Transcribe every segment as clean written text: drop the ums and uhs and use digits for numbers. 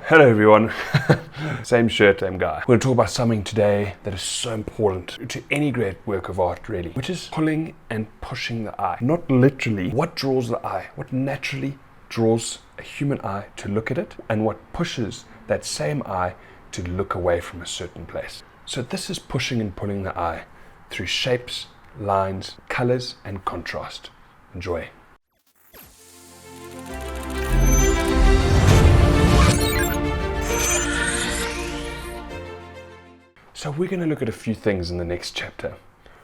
Hello everyone. Same shirt, same guy. We're going to talk about something today that is so important to any great work of art really, which is pulling and pushing the eye. Not literally what draws the eye, what naturally draws a human eye to look at it, and what pushes that same eye to look away from a certain place. So this is pushing and pulling the eye through shapes, lines, colors, and contrast. Enjoy. So we're going to look at a few things in the next chapter.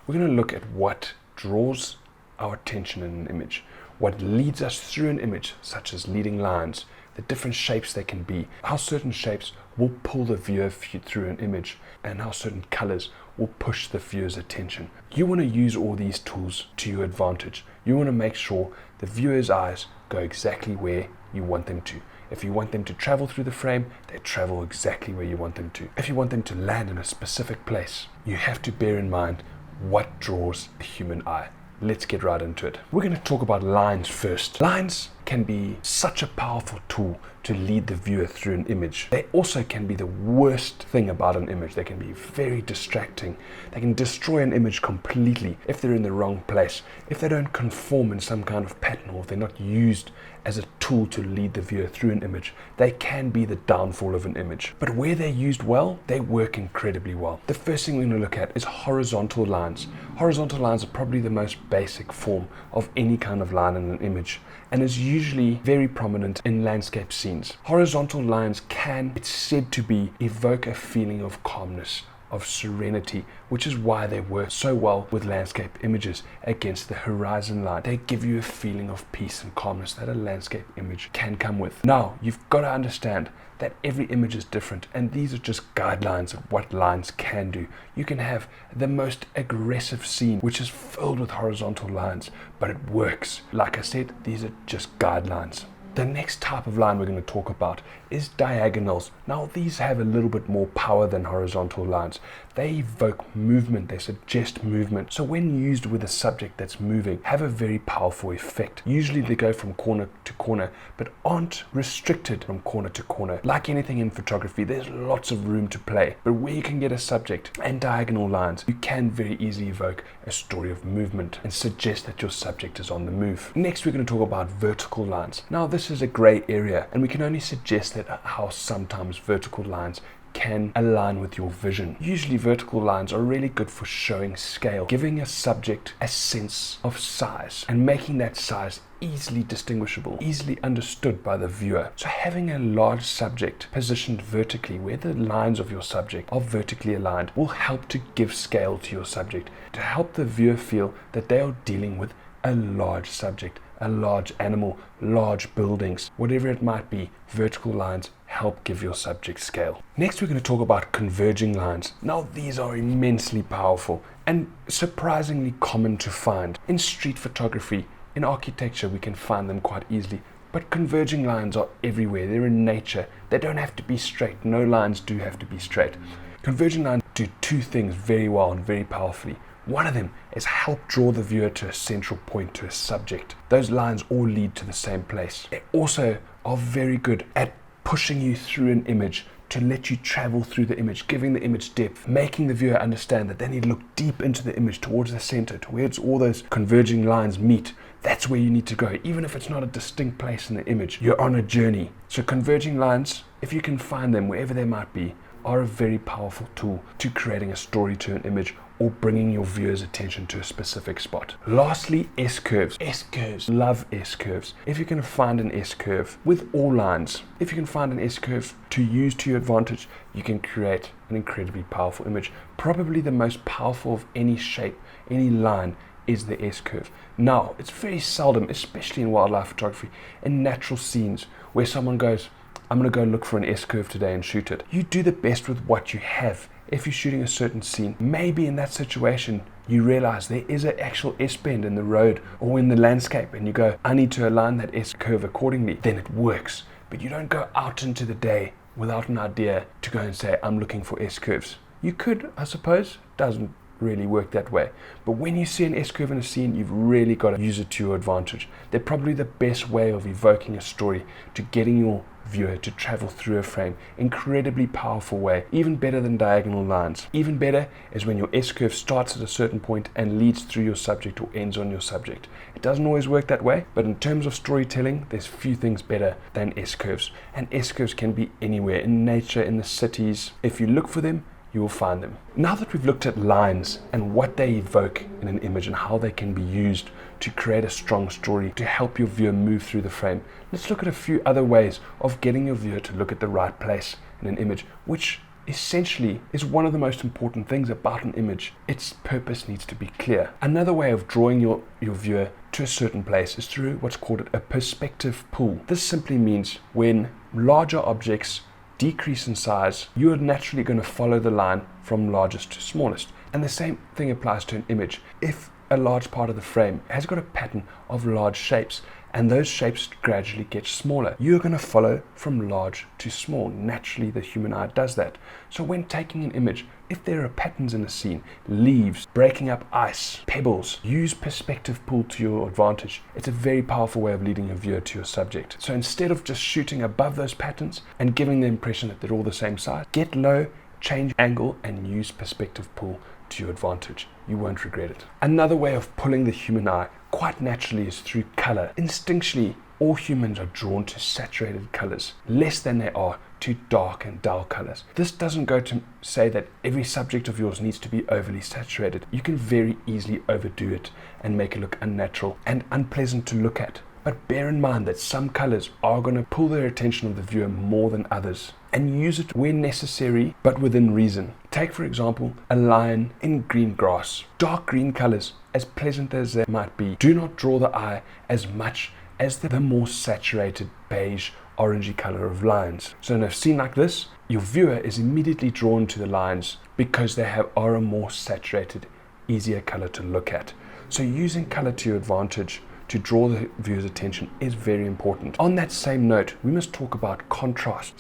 We're going to look at what draws our attention in an image, what leads us through an image, such as leading lines, the different shapes they can be, how certain shapes will pull the viewer through an image, and how certain colors will push the viewer's attention. You want to use all these tools to your advantage. You want to make sure the viewer's eyes go exactly where you want them to. If you want them to travel through the frame, they travel exactly where you want them to. If you want them to land in a specific place, you have to bear in mind what draws the human eye. Let's get right into it. We're going to talk about lines first. Lines can be such a powerful tool to lead the viewer through an image. They also can be the worst thing about an image. They can be very distracting. They can destroy an image completely if they're in the wrong place, if they don't conform in some kind of pattern, or if they're not used as a tool to lead the viewer through an image. They can be the downfall of an image. But where they're used well, they work incredibly well. The first thing we're going to look at is horizontal lines. Horizontal lines are probably the most basic form of any kind of line in an image, and is usually very prominent in landscape scenes. Horizontal lines can, it's said to be, evoke a feeling of calmness, of serenity, which is why they work so well with landscape images against the horizon line. They give you a feeling of peace and calmness that a landscape image can come with. Now, you've got to understand that every image is different, and these are just guidelines of what lines can do. You can have the most aggressive scene which is filled with horizontal lines, but it works. Like I said, these are just guidelines. The next type of line we're going to talk about is diagonals. Now these have a little bit more power than horizontal lines. They evoke movement, they suggest movement. So when used with a subject that's moving, have a very powerful effect. Usually they go from corner to corner, but aren't restricted from corner to corner. Like anything in photography, there's lots of room to play. But where you can get a subject and diagonal lines, you can very easily evoke a story of movement and suggest that your subject is on the move. Next we're going to talk about vertical lines. Now this is a gray area, and we can only suggest that how sometimes vertical lines can align with your vision. Usually vertical lines are really good for showing scale, giving a subject a sense of size and making that size easily distinguishable, easily understood by the viewer. So having a large subject positioned vertically where the lines of your subject are vertically aligned will help to give scale to your subject, to help the viewer feel that they are dealing with a large subject, a large animal, large buildings, whatever it might be. Vertical lines help give your subject scale. Next we're going to talk about converging lines. Now these are immensely powerful and surprisingly common to find. In street photography, in architecture, we can find them quite easily. But converging lines are everywhere. They're in nature. They don't have to be straight. No lines do have to be straight. Converging lines do two things very well and very powerfully. One of them is help draw the viewer to a central point, to a subject. Those lines all lead to the same place. They also are very good at pushing you through an image to let you travel through the image, giving the image depth, making the viewer understand that they need to look deep into the image, towards the center, to where all those converging lines meet. That's where you need to go. Even if it's not a distinct place in the image, you're on a journey. So converging lines, if you can find them wherever they might be, are a very powerful tool to creating a story to an image or bringing your viewer's attention to a specific spot. Lastly, S-curves. S-curves, love S-curves. If you can find an S-curve with all lines, if you can find an S-curve to use to your advantage, you can create an incredibly powerful image. Probably the most powerful of any shape, any line, is the S-curve. Now, it's very seldom, especially in wildlife photography, in natural scenes, where someone goes, I'm going to go look for an S-curve today and shoot it. You do the best with what you have. If you're shooting a certain scene, maybe in that situation, you realize there is an actual S-bend in the road or in the landscape, and you go, I need to align that S-curve accordingly. Then it works. But you don't go out into the day without an idea to go and say, I'm looking for S-curves. You could, I suppose, doesn't really work that way. But when you see an S-curve in a scene, you've really got to use it to your advantage. They're probably the best way of evoking a story, to getting your viewer to travel through a frame. Incredibly powerful way, even better than diagonal lines. Even better is when your S-curve starts at a certain point and leads through your subject or ends on your subject. It doesn't always work that way, but in terms of storytelling, there's few things better than S-curves. And S-curves can be anywhere, in nature, in the cities. If you look for them, you will find them. Now that we've looked at lines and what they evoke in an image and how they can be used to create a strong story to help your viewer move through the frame, let's look at a few other ways of getting your viewer to look at the right place in an image, which essentially is one of the most important things about an image. Its purpose needs to be clear. Another way of drawing your viewer to a certain place is through what's called a perspective pull. This simply means when larger objects decrease in size, you are naturally going to follow the line from largest to smallest. And the same thing applies to an image. If a large part of the frame has got a pattern of large shapes, and those shapes gradually get smaller, you're going to follow from large to small. Naturally, the human eye does that. So when taking an image, if there are patterns in a scene, leaves, breaking up ice, pebbles, use perspective pull to your advantage. It's a very powerful way of leading a viewer to your subject. So instead of just shooting above those patterns and giving the impression that they're all the same size, get low, change angle, and use perspective pull to your advantage. You won't regret it. Another way of pulling the human eye quite naturally is through color. Instinctually, all humans are drawn to saturated colors, less than they are to dark and dull colors. This doesn't go to say that every subject of yours needs to be overly saturated. You can very easily overdo it and make it look unnatural and unpleasant to look at. But bear in mind that some colors are going to pull the attention of the viewer more than others, and use it when necessary, but within reason. Take, for example, a lion in green grass. Dark green colors, as pleasant as they might be, do not draw the eye as much as the more saturated beige, orangey color of lions. So in a scene like this, your viewer is immediately drawn to the lions because they are a more saturated, easier color to look at. So using color to your advantage to draw the viewer's attention is very important. On that same note, we must talk about contrast.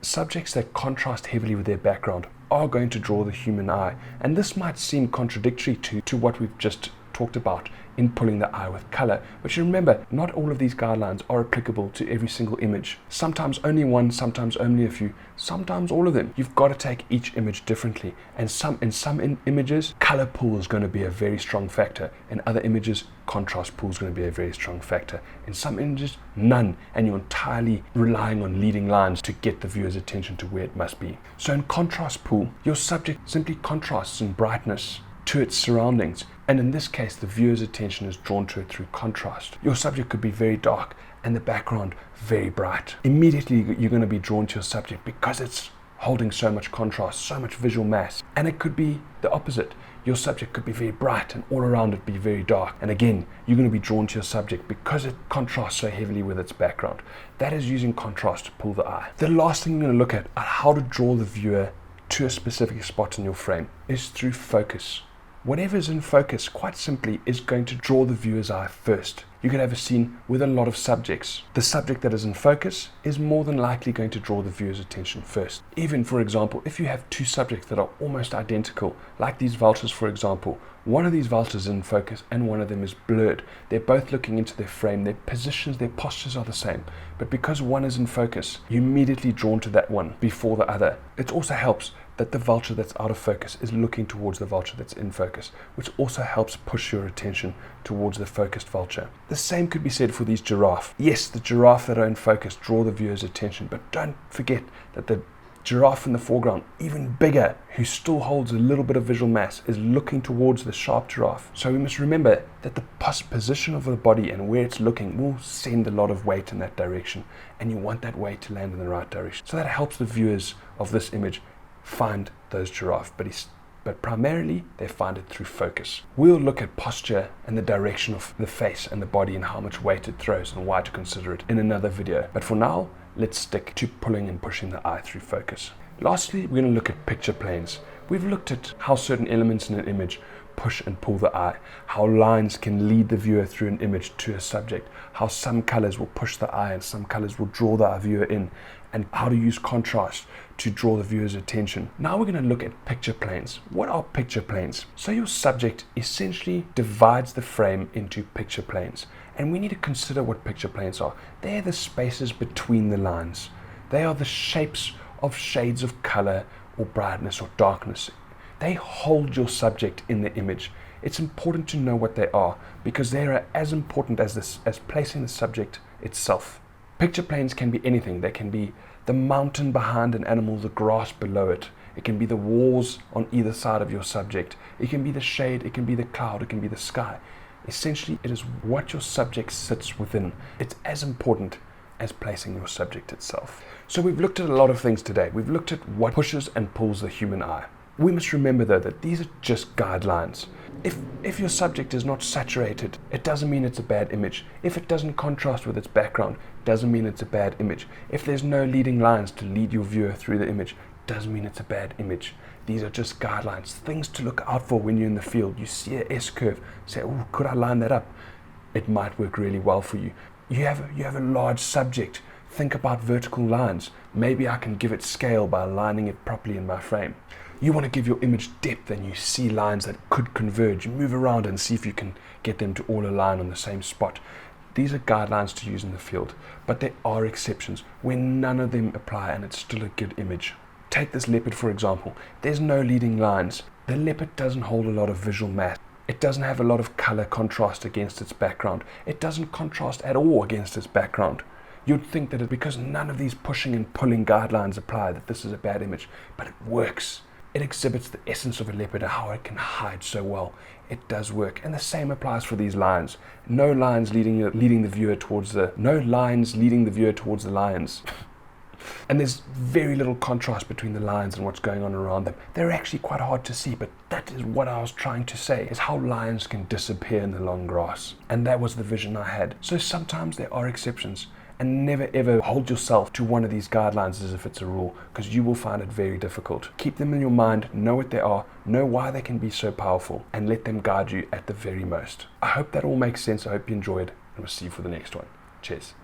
Subjects that contrast heavily with their background are going to draw the human eye, and this might seem contradictory to what we've just talked about in pulling the eye with color. But you remember, not all of these guidelines are applicable to every single image. Sometimes only one, sometimes only a few, sometimes all of them. You've got to take each image differently, and in some images, color pull is going to be a very strong factor. In other images, contrast pull is going to be a very strong factor. In some images, none, and you're entirely relying on leading lines to get the viewer's attention to where it must be. So in contrast pull, your subject simply contrasts in brightness to its surroundings, and in this case the viewer's attention is drawn to it through contrast. Your subject could be very dark and the background very bright. Immediately you're going to be drawn to your subject because it's holding so much contrast, so much visual mass. And it could be the opposite. Your subject could be very bright and all around it be very dark, and again you're going to be drawn to your subject because it contrasts so heavily with its background. That is using contrast to pull the eye. The last thing you're going to look at how to draw the viewer to a specific spot in your frame is through focus. Whatever is in focus, quite simply, is going to draw the viewer's eye first. You could have a scene with a lot of subjects. The subject that is in focus is more than likely going to draw the viewer's attention first. Even, for example, if you have two subjects that are almost identical, like these vultures, for example, one of these vultures is in focus and one of them is blurred. They're both looking into their frame, their positions, their postures are the same. But because one is in focus, you're immediately drawn to that one before the other. It also helps that the vulture that's out of focus is looking towards the vulture that's in focus, which also helps push your attention towards the focused vulture. The same could be said for these giraffe. Yes, the giraffe that are in focus draw the viewer's attention, but don't forget that the giraffe in the foreground, even bigger, who still holds a little bit of visual mass, is looking towards the sharp giraffe. So we must remember that the position of the body and where it's looking will send a lot of weight in that direction, and you want that weight to land in the right direction. So that helps the viewers of this image find those giraffe, but primarily they find it through focus. We'll look at posture and the direction of the face and the body and how much weight it throws and why to consider it in another video. But for now, let's stick to pulling and pushing the eye through focus. Lastly, we're going to look at picture planes. We've looked at how certain elements in an image push and pull the eye, how lines can lead the viewer through an image to a subject, how some colors will push the eye and some colors will draw the viewer in, and how to use contrast to draw the viewer's attention. Now we're going to look at picture planes. What are picture planes? So your subject essentially divides the frame into picture planes, And we need to consider what picture planes are. They're the spaces between the lines. They are the shapes of shades of color or brightness or darkness. They hold your subject in the image. It's important to know what they are because they are as important as placing the subject itself. Picture planes can be anything. They can be the mountain behind an animal, the grass below it. It can be the walls on either side of your subject. It can be the shade, it can be the cloud, it can be the sky. Essentially, it is what your subject sits within. It's as important as placing your subject itself. So we've looked at a lot of things today. We've looked at what pushes and pulls the human eye. We must remember though that these are just guidelines. If your subject is not saturated, it doesn't mean it's a bad image. If it doesn't contrast with its background, doesn't mean it's a bad image. If there's no leading lines to lead your viewer through the image, doesn't mean it's a bad image. These are just guidelines, things to look out for when you're in the field. You see a S-curve, say, oh, could I line that up? It might work really well for you. You have a large subject. Think about vertical lines. Maybe I can give it scale by aligning it properly in my frame. You want to give your image depth and you see lines that could converge. You move around and see if you can get them to all align on the same spot. These are guidelines to use in the field, but there are exceptions where none of them apply and it's still a good image. Take this leopard for example. There's no leading lines. The leopard doesn't hold a lot of visual mass. It doesn't have a lot of color contrast against its background. It doesn't contrast at all against its background. You'd think that because none of these pushing and pulling guidelines apply that this is a bad image, but it works. It exhibits the essence of a leopard and how it can hide so well. It does work, and the same applies for these lines. No lines leading the viewer towards the lions. And there's very little contrast between the lines and what's going on around them. They're actually quite hard to see, but that is what I was trying to say, is how lions can disappear in the long grass. And that was the vision I had. So sometimes there are exceptions, and never ever hold yourself to one of these guidelines as if it's a rule, because you will find it very difficult. Keep them in your mind, know what they are, know why they can be so powerful, and let them guide you at the very most. I hope that all makes sense. I hope you enjoyed, and we'll see you for the next one. Cheers.